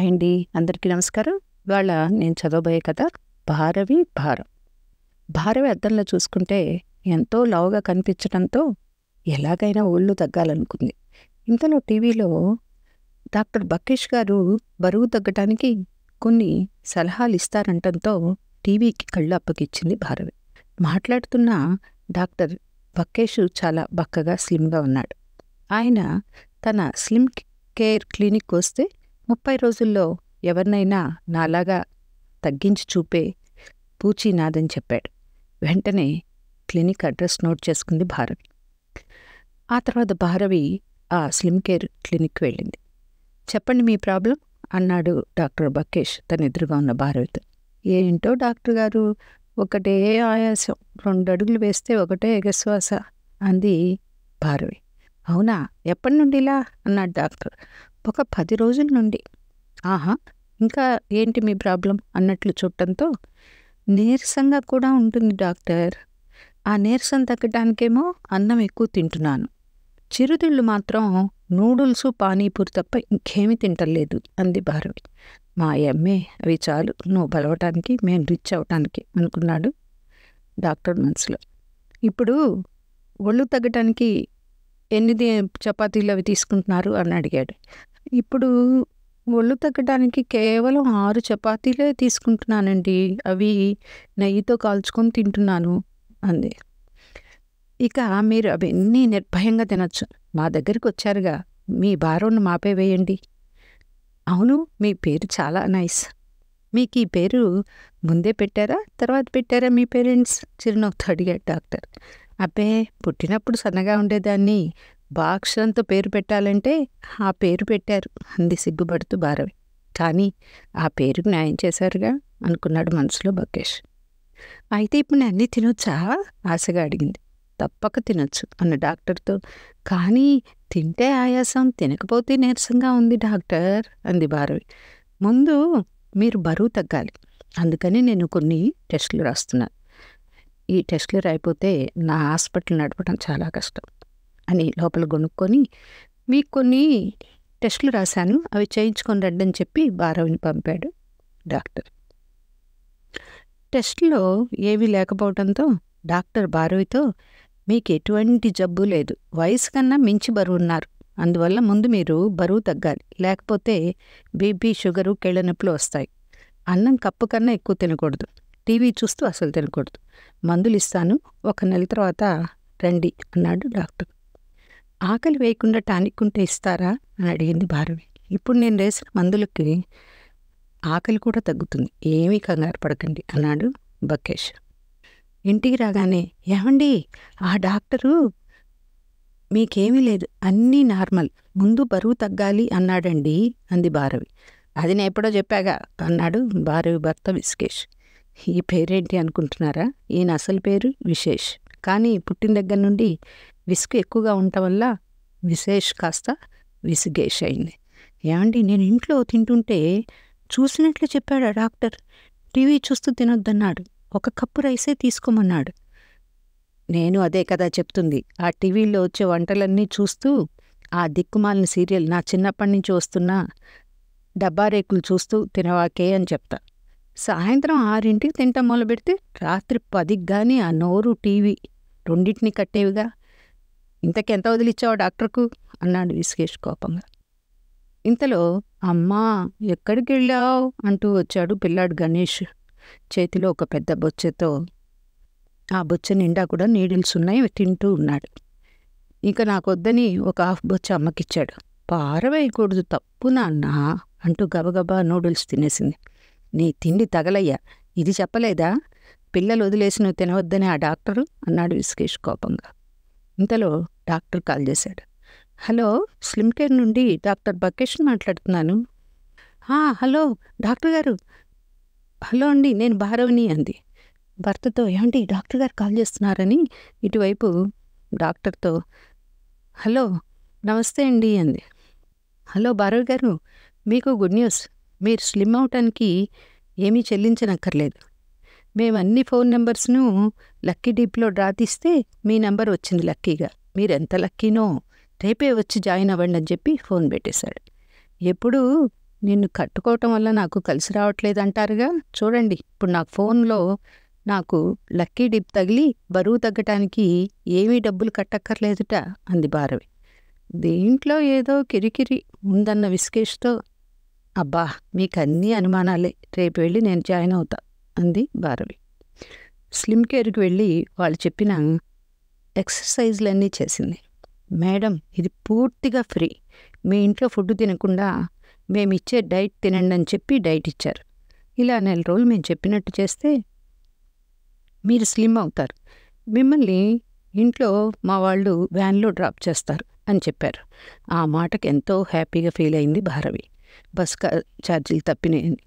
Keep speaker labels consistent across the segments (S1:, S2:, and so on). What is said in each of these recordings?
S1: Hi అండి. అందరికీ నమస్కారం. ఇవాళ నేను చదవబోయే కథ 'భారవి భారం'. భారవి అద్దంలో చూసుకుంటే ఎంతో లావుగా కనిపించటంతో ఎలాగైనా ఒళ్ళు తగ్గాలనుకుంది. ఇంతలో టీవీలో డాక్టర్ బకేష్ గారు బరువు తగ్గటానికి కొన్ని సలహాలు ఇస్తారంటంతో టీవీకి కళ్ళు అప్పగిచ్చింది భారవి. మాట్లాడుతున్న డాక్టర్ బకేష్ చాలా బక్కగా స్లిమ్గా ఉన్నాడు. ఆయన తన స్లిమ్ కేర్ క్లినిక్ వస్తే 30 రోజుల్లో ఎవరినైనా నాలాగా తగ్గించి చూపే పూచీ నాదని చెప్పాడు. వెంటనే క్లినిక్ అడ్రస్ నోట్ చేసుకుంది భారవి. ఆ తర్వాత భారవి ఆ స్లిమ్ కేర్ క్లినిక్ వెళ్ళింది. చెప్పండి మీ ప్రాబ్లం అన్నాడు డాక్టర్ బకేష్ తన ఎదురుగా ఉన్న భారవితో. ఏంటో డాక్టర్ గారు, ఒకటే ఆయాసం, 2 అడుగులు వేస్తే ఒకటే ఎగశ్వాస అంది భారవి. అవునా, ఎప్పటి నుండి ఇలా అన్నాడు డాక్టర్. ఒక 10 రోజుల నుండి. ఆహా, ఇంకా ఏంటి మీ ప్రాబ్లం అన్నట్లు చూడటంతో నీరసంగా కూడా ఉంటుంది డాక్టర్. ఆ నీరసం తగ్గడానికేమో అన్నం ఎక్కువ తింటున్నాను. చిరుతిళ్ళు మాత్రం నూడిల్స్, పానీపూరి తప్ప ఇంకేమీ తింటలేదు అంది భారవి. మా అమ్మే, అవి చాలు నువ్వు బలవటానికి, మేము రిచ్ అవటానికి అనుకున్నాడు డాక్టర్ మనసులో. ఇప్పుడు ఒళ్ళు తగ్గటానికి ఎన్ని చపాతీలు అవి తీసుకుంటున్నారు అని అడిగాడు. ఇప్పుడు ఒళ్ళు తగ్గడానికి కేవలం 6 చపాతీలే తీసుకుంటున్నానండి. అవి నెయ్యితో కాల్చుకొని తింటున్నాను అంది. ఇక మీరు అవన్నీ నిర్భయంగా తినచ్చు. మా దగ్గరికి వచ్చారుగా, మీ భారం మాపే వేయండి. అవును, మీ పేరు చాలా నైస్. మీకు ఈ పేరు ముందే పెట్టారా, తర్వాత పెట్టారా మీ పేరెంట్స్? చిరునవ్వుతో అడిగాడు డాక్టర్. అబ్బే, పుట్టినప్పుడు సన్నగా ఉండేదాన్ని. బాక్షరంతో పేరు పెట్టాలంటే ఆ పేరు పెట్టారు అంది సిగ్గుపడుతూ భారవి. కానీ ఆ పేరుకు న్యాయం చేశారుగా అనుకున్నాడు మనసులో బకేష్. అయితే ఇప్పుడు నేను అన్నీ తినొచ్చా ఆశగా అడిగింది. తప్పక తినొచ్చు అన్న డాక్టర్తో. కానీ తింటే ఆయాసం, తినకపోతే నీరసంగా ఉంది డాక్టర్ అంది భారవి. ముందు మీరు బరువు తగ్గాలి, అందుకని నేను కొన్ని టెస్టులు రాస్తున్నాను. ఈ టెస్టులు రాయిపోతే నా హాస్పిటల్ నడపడం చాలా కష్టం అని లోపల కొనుక్కొని మీకు కొన్ని టెస్టులు రాశాను, అవి చేయించుకొని రండి అని చెప్పి భారవిని పంపాడు డాక్టర్. టెస్టులో ఏమీ లేకపోవడంతో డాక్టర్ భారవితో, మీకు ఎటువంటి జబ్బు లేదు, వయసు కన్నా మించి బరువు ఉన్నారు, అందువల్ల ముందు మీరు బరువు తగ్గాలి, లేకపోతే బీపీ, షుగరు, కీళ్ళ నొప్పులు వస్తాయి. అన్నం కప్పు కన్నా ఎక్కువ తినకూడదు, టీవీ చూస్తూ అసలు తినకూడదు. మందులు ఇస్తాను, 1 నెల తర్వాత రండి అన్నాడు డాక్టర్. ఆకలి వేయకుండా టానిక్ ఉంటే ఇస్తారా అని అడిగింది భారవి. ఇప్పుడు నేను వేసిన మందులకి ఆకలి కూడా తగ్గుతుంది, ఏమీ కంగారు పడకండి అన్నాడు బకేష్. ఇంటికి రాగానే, ఏమండి ఆ డాక్టరు మీకేమీ లేదు, అన్నీ నార్మల్, ముందు బరువు తగ్గాలి అన్నాడండి అంది భారవి. అది నేను ఎప్పుడో చెప్పాగా అన్నాడు భారవి భర్త విశ్కేష్. ఈ పేరేంటి అనుకుంటున్నారా? ఈయన అసలు పేరు విశేష్, కానీ పుట్టిన దగ్గర నుండి విసుగు ఎక్కువగా ఉండటం వల్ల విశేష్ కాస్త విసుగేష్ అయింది. ఏమండి, నేను ఇంట్లో తింటుంటే చూసినట్లు చెప్పాడు ఆ డాక్టర్. టీవీ చూస్తూ తినొద్దన్నాడు, 1 కప్పు రైసే తీసుకోమన్నాడు. నేను అదే కదా చెప్తుంది. ఆ టీవీలో వచ్చే వంటలన్నీ చూస్తూ, ఆ దిక్కుమాలిన సీరియల్ నా చిన్నప్పటి నుంచి వస్తున్న డబ్బా రేకులు చూస్తూ తినవాకే అని చెప్తా. సాయంత్రం 6ంటికి తింటాం మొదలుపెడితే రాత్రి 10కి కానీ ఆ నోరు, టీవీ రెండింటినీ కట్టేవిగా. ఇంతకెంత వదిలిచ్చావు డాక్టర్కు అన్నాడు విశ్కేష్ కోపంగా. ఇంతలో అమ్మా ఎక్కడికి వెళ్ళావు అంటూ వచ్చాడు పిల్లాడు గణేష్. చేతిలో ఒక పెద్ద బొచ్చెతో. ఆ బొచ్చె నిండా కూడా నీడిల్స్ ఉన్నాయి, తింటూ ఉన్నాడు. ఇక నాకొద్దని ఒక 1/2 బొచ్చె అమ్మకిచ్చాడు. పారవేయకూడదు, తప్పు నాన్న అంటూ గబగబా నూడిల్స్ తినేసింది. నీ తిండి తగలయ్యా, ఇది చెప్పలేదా? పిల్లలు వదిలేసి నువ్వు తినవద్దని ఆ డాక్టరు అన్నాడు విశ్కేష్ కోపంగా. ఇంతలో డాక్టర్ కాల్ చేశాడు. హలో, స్లిమ్ కేర్ నుండి డాక్టర్ బకేష్ని మాట్లాడుతున్నాను. హలో డాక్టర్ గారు. హలో అండి, నేను భారవిని అంది భర్తతో. ఏమండి డాక్టర్ గారు కాల్ చేస్తున్నారని ఇటువైపు డాక్టర్తో. హలో, నమస్తే అండి అంది. హలో భారవి గారు, మీకు గుడ్ న్యూస్. మీరు స్లిమ్ అవటానికి ఏమీ చెల్లించనక్కర్లేదు. మేము అన్ని ఫోన్ నెంబర్స్ను లక్కీ డీప్లో డ్రా తీస్తే మీ నెంబర్ వచ్చింది లక్కీగా. మీరెంత లక్కీనో, రేపే వచ్చి జాయిన్ అవ్వండి అని చెప్పి ఫోన్ పెట్టేశాడు. ఎప్పుడు నిన్ను కట్టుకోవటం వల్ల నాకు కలిసి రావట్లేదంటారుగా. చూడండి, ఇప్పుడు నాకు ఫోన్లో నాకు లక్కీ డిప్ తగిలి బరువు తగ్గటానికి ఏమీ డబ్బులు కట్టక్కర్లేదుట అంది భారవి. దేంట్లో ఏదో కిరికిరి ఉందన్న విశ్కేష్తో, అబ్బా మీకన్నీ అనుమానాలే, రేపు వెళ్ళి నేను జాయిన్ అవుతా అంది భారవి. స్లిమ్ కేర్కి వెళ్ళి వాళ్ళు చెప్పిన ఎక్సర్సైజ్లన్నీ చేసింది. మేడం, ఇది పూర్తిగా ఫ్రీ. మీ ఇంట్లో ఫుడ్ తినకుండా మేమిచ్చే డైట్ తినండి అని చెప్పి డైట్ ఇచ్చారు. ఇలా 4 రోజులు మేము చెప్పినట్టు చేస్తే మీరు స్లిమ్ అవుతారు. మిమ్మల్ని ఇంట్లో మా వాళ్ళు వ్యాన్లో డ్రాప్ చేస్తారు అని చెప్పారు. ఆ మాటకి ఎంతో హ్యాపీగా ఫీల్ అయింది భారవి. బస్ ఛార్జీలు తప్పినాయని.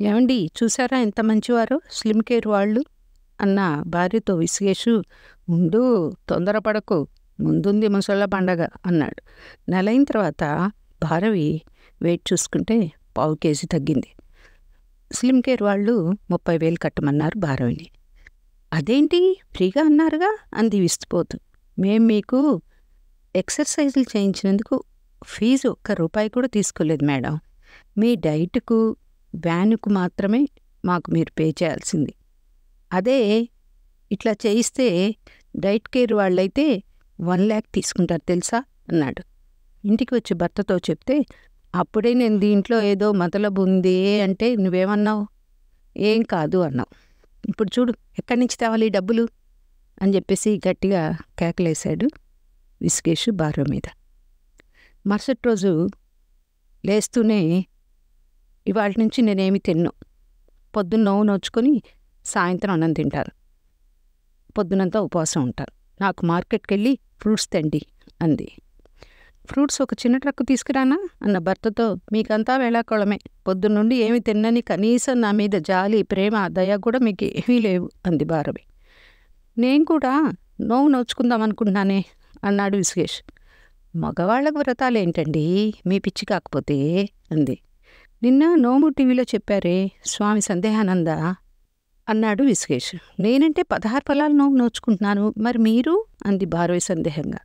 S1: ఏమండి, చూసారా ఎంత మంచివారో స్లిమ్ కేర్ వాళ్ళు అన్న భార్యతో విశ్వేషు, ఉండు తొందరపడకు, ముందుంది ముసళ్ళ పండగ అన్నాడు. నెలైన తర్వాత భారవి వెయిట్ చూసుకుంటే 1/2 కేజీ తగ్గింది. స్లిమ్ కేర్ వాళ్ళు 30,000 కట్టమన్నారు భారవిని. అదేంటి ఫ్రీగా అన్నారుగా అంది విస్తుపోతూ. మేం మీకు ఎక్సర్సైజులు చేయించినందుకు ఫీజు ₹1 కూడా తీసుకోలేదు మేడం. మీ డైట్కు వ్యానుకు మాత్రమే మాకు మీరు పే చేయాల్సింది. అదే ఇట్లా చేయిస్తే డైట్ కేర్ వాళ్ళైతే 1 lakh తీసుకుంటారు తెలుసా అన్నాడు. ఇంటికి వచ్చి భర్తతో చెప్తే, అప్పుడే నేను దీంట్లో ఏదో మతలబు ఉంది అంటే నువ్వేమన్నావు? ఏం కాదు అన్నావు. ఇప్పుడు చూడు ఎక్కడి నుంచి తేవాలి డబ్బులు అని చెప్పేసి గట్టిగా కేకలేశాడు విశ్వేషు భారవి మీద. మరుసటి రోజు లేస్తూనే, ఇవాళ నుంచి నేనేమి తిన్ను, పొద్దున్న నోవు నోచుకొని సాయంత్రం అన్నం తింటారు, పొద్దునంతా ఉపవాసం ఉంటారు, నాకు మార్కెట్కి వెళ్ళి ఫ్రూట్స్ తెండి అంది. ఫ్రూట్స్ ఒక చిన్న ట్రక్కు తీసుకురానా అన్న భర్తతో, మీకంతా వేళాకోళమే, పొద్దున్నుండి ఏమి తిన్నని కనీసం నా మీద జాలి ప్రేమ దయ కూడా మీకు ఏమీ లేవు అంది భారవి. నేను కూడా నోవు నోచుకుందాం అనుకుంటున్నానే అన్నాడు విశ్వేష్. మగవాళ్లకు వ్రతాలేంటండి మీ పిచ్చి కాకపోతే అంది. నిన్న నోము టీవీలో చెప్పారే స్వామి సందేహానంద అన్నాడు విశ్వేష్. నేనంటే 16 ఫలాలు నోము నోచుకుంటున్నాను, మరి మీరు అంది భారవి సందేహంగా.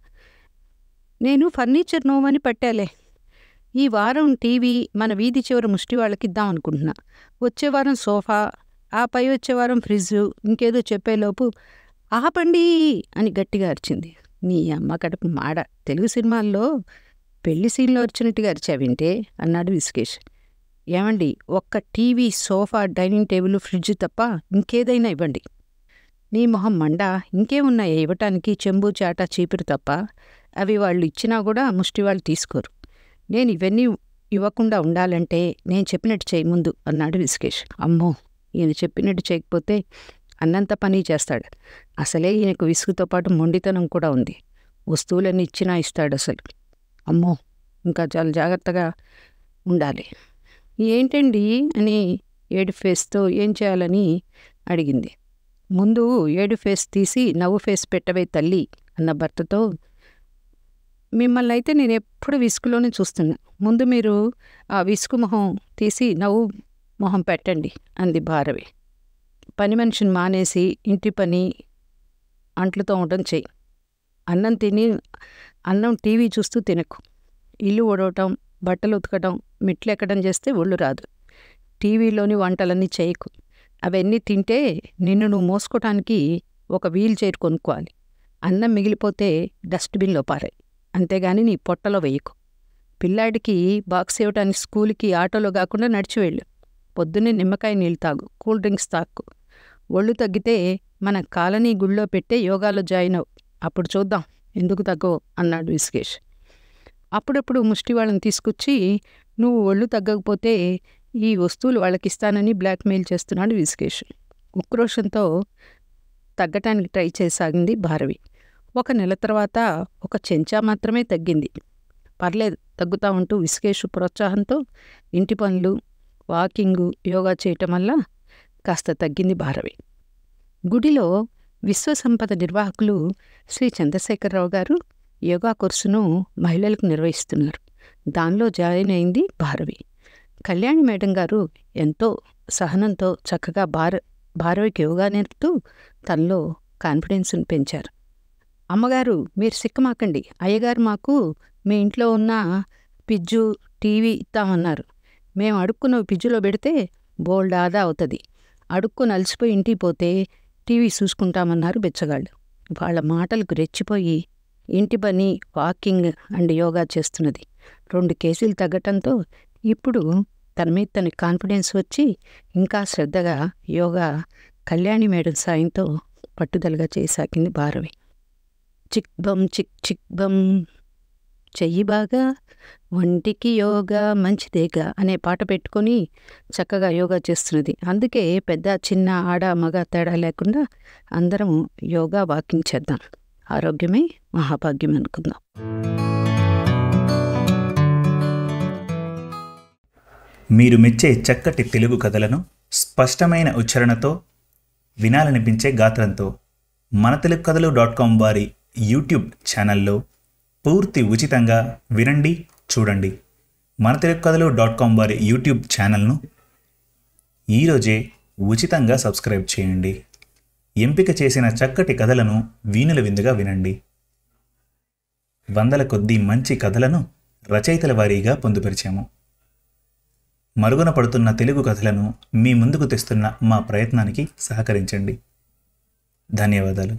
S1: నేను ఫర్నిచర్ నోమని పట్టాలే. ఈ వారం టీవీ మన వీధి చివర ముష్టి వాళ్ళకిద్దాం అనుకుంటున్నా. వచ్చే వారం సోఫా, ఆ పై వచ్చే వారం ఫ్రిడ్జ్, ఇంకేదో చెప్పేలోపు ఆపండి అని గట్టిగా అరిచింది. నీ అమ్మ కడుపు మాడ, తెలుగు సినిమాల్లో పెళ్లి సీన్లో వచ్చినట్టుగా అరిచావింటే అన్నాడు విశ్వేష్. ఏమండి, ఒక్క TV, sofa, dining table, fridge తప్ప ఇంకేదైనా ఇవ్వండి. నీ మొహం మండ, ఇంకేమున్నాయా ఇవ్వటానికి? చెంబు, చాట, చీపురు తప్ప. అవి వాళ్ళు ఇచ్చినా కూడా ముష్టివాళ్ళు తీసుకోరు. నేను ఇవన్నీ ఇవ్వకుండా ఉండాలంటే నేను చెప్పినట్టు చేయి ముందు అన్నాడు విశ్వేష్. అమ్మో, ఈయన చెప్పినట్టు చేయకపోతే అన్నంత పని చేస్తాడు. అసలే ఈయనకు విసుగుతో పాటు మొండితనం కూడా ఉంది. వస్తువులన్నీ ఇచ్చినా ఇస్తాడు అసలు. అమ్మో, ఇంకా చాలా జాగ్రత్తగా ఉండాలి. ఏంటండి అని ఏడు ఫేస్తో ఏం చేయాలని అడిగింది. ముందు ఏడు ఫేస్ తీసి నవ్వు ఫేస్ పెట్టవే తల్లి అన్న భర్తతో, మిమ్మల్ని అయితే నేను ఎప్పుడు విసుగులోనే చూస్తున్నా, ముందు మీరు ఆ విసుగు మొహం తీసి నవ్వు మొహం పెట్టండి అంది భారవి. పని మనిషిని మానేసి ఇంటి పని, అంట్లతో ఉండడం చెయ్యి. అన్నం టీవీ చూస్తూ తినకు. ఇల్లు ఒడవటం, బట్టలు ఉతకడం, మెట్లు ఎక్కడం చేస్తే ఒళ్ళు రాదు. టీవీలోని వంటలన్నీ చేయకు. అవన్నీ తింటే నిన్ను నువ్వు మోసుకోవటానికి ఒక వీల్ చైర్ కొనుక్కోవాలి. అన్నం మిగిలిపోతే డస్ట్బిన్లో పారాయి, అంతేగాని నీ పొట్టలో వేయకు. పిల్లాడికి బాక్స్ ఇవ్వటానికి స్కూల్కి ఆటోలో కాకుండా నడిచి వెళ్ళు. పొద్దున్నే నిమ్మకాయ నీళ్ళు తాగు, కూల్ డ్రింక్స్ తాక్కు. ఒళ్ళు తగ్గితే మన కాలనీ గుళ్ళో పెట్టే యోగాలో జాయిన్ అవు, అప్పుడు చూద్దాం ఎందుకు తగ్గవు అన్నాడు విశ్వేష్. అప్పుడప్పుడు ముష్టి వాళ్ళని తీసుకొచ్చి నువ్వు ఒళ్ళు తగ్గకపోతే ఈ వస్తువులు వాళ్ళకిస్తానని బ్లాక్మెయిల్ చేస్తున్నాడు విశ్వేష్. ఉక్రోషంతో తగ్గటానికి ట్రై చేసాగింది భారవి. 1 నెల తర్వాత 1 చెంచా మాత్రమే తగ్గింది. పర్లేదు తగ్గుతా ఉంటూ విశ్వేష్ ప్రోత్సాహంతో ఇంటి పనులు, వాకింగు, యోగా చేయటం వల్ల కాస్త తగ్గింది భారవి. గుడిలో విశ్వసంపద నిర్వాహకులు శ్రీ చంద్రశేఖరరావు గారు యోగా కోర్సును మహిళలకు నిర్వహిస్తున్నారు. దానిలో జాయిన్ అయింది భారవి. కళ్యాణి మేడం గారు ఎంతో సహనంతో చక్కగా భారవికి యోగా నేర్పుతూ తనలో కాన్ఫిడెన్స్ను పెంచారు. అమ్మగారు మీరు సిక్కమాకండి, అయ్యగారు మాకు మీ ఇంట్లో ఉన్న పిజ్జు, టీవీ ఇస్తామన్నారు. మేము అడుక్కున్న ఫ్రిడ్జ్లో పెడితే బోల్డ్ ఆదా అవుతుంది. అడుక్కుని అలసిపోయి ఇంటికి పోతే టీవీ చూసుకుంటామన్నారు బెచ్చగాళ్ళు. వాళ్ళ మాటలకు రెచ్చిపోయి ఇంటి పని, వాకింగ్ అండ్ యోగా చేస్తున్నది. 2 కేజీలు తగ్గటంతో ఇప్పుడు తన మీద తనకి కాన్ఫిడెన్స్ వచ్చి ఇంకా శ్రద్ధగా యోగా కళ్యాణి మేడం సాయంతో పట్టుదలగా చేయసాగింది భారవి. చిక్ బమ్ చిక్ చిక్ బమ్, చెయ్యి బాగా ఒంటికి యోగా మంచిదేగా అనే పాట పెట్టుకొని చక్కగా యోగా చేస్తున్నది. అందుకే పెద్ద చిన్న ఆడ మగ తేడా లేకుండా అందరం యోగా వాకింగ్ చేద్దాం. ఆరోగ్యమే మహాభాగ్యం అనుకుందాం.
S2: మీరు మెచ్చే చక్కటి తెలుగు కథలను స్పష్టమైన ఉచ్చారణతో, వినాలనిపించే గాత్రంతో మన తెలుగు కథలు .com వారి యూట్యూబ్ ఛానల్లో పూర్తి ఉచితంగా వినండి, చూడండి. మన తెలుగు కథలు .com వారి యూట్యూబ్ ఛానల్ను ఈరోజే ఉచితంగా సబ్స్క్రైబ్ చేయండి. ఎంపిక చేసిన చక్కటి కథలను వీణుల విందుగా వినండి. వందల కొద్దీ మంచి కథలను రచయితల వారీగా పొందుపరిచాము. మరుగున పడుతున్న తెలుగు కథలను మీ ముందుకు తెస్తున్న మా ప్రయత్నానికి సహకరించండి. ధన్యవాదాలు.